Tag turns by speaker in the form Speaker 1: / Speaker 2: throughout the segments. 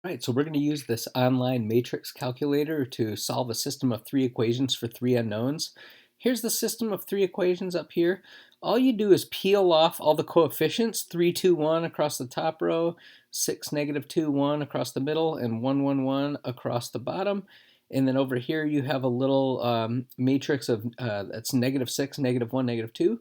Speaker 1: All right, so we're going to use this online matrix calculator to solve a system of three equations for three unknowns. Here's the system of three equations up here. All you do is peel off all the coefficients, 3, 2, 1 across the top row, 6, negative 2, 1 across the middle, and 1, 1, 1 across the bottom. And then over here you have a little matrix of that's negative 6, negative 1, negative 2.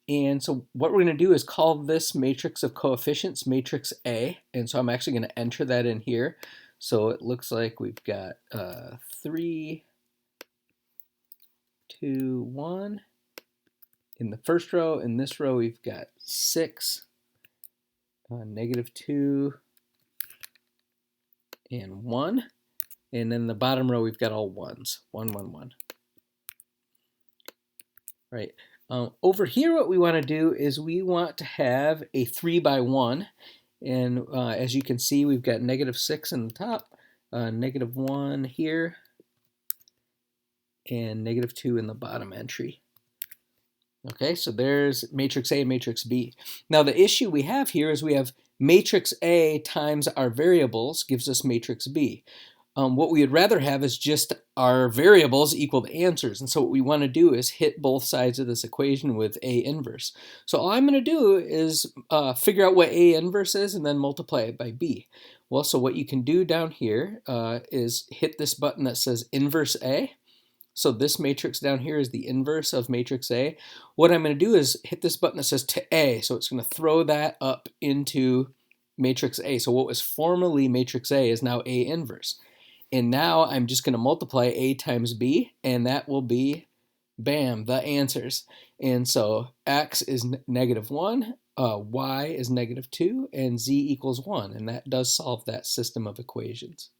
Speaker 1: And so what we're going to do is call this matrix of coefficients matrix A. And so I'm actually going to enter that in here. So it looks like we've got 3, 2, 1 in the first row. In this row, we've got 6, negative 2, and 1. And then the bottom row, we've got all ones, 1, 1, 1. Right. Over here, what we want to do is we want to have a 3 by 1. And as you can see, we've got negative 6 in the top, negative 1 here, and negative 2 in the bottom entry. Okay, so there's matrix A and matrix B. Now the issue we have here is we have matrix A times our variables gives us matrix B. What we would rather have is just our variables equal the answers. And so what we want to do is hit both sides of this equation with A inverse. So all I'm going to do is figure out what A inverse is and then multiply it by B. Well, so what you can do down here is hit this button that says inverse A. So this matrix down here is the inverse of matrix A. What I'm going to do is hit this button that says to A. So it's going to throw that up into matrix A. So what was formerly matrix A is now A inverse. And now I'm just going to multiply A times B, and that will be, bam, the answers. And so x is negative 1, y is negative 2, and z equals 1. And that does solve that system of equations.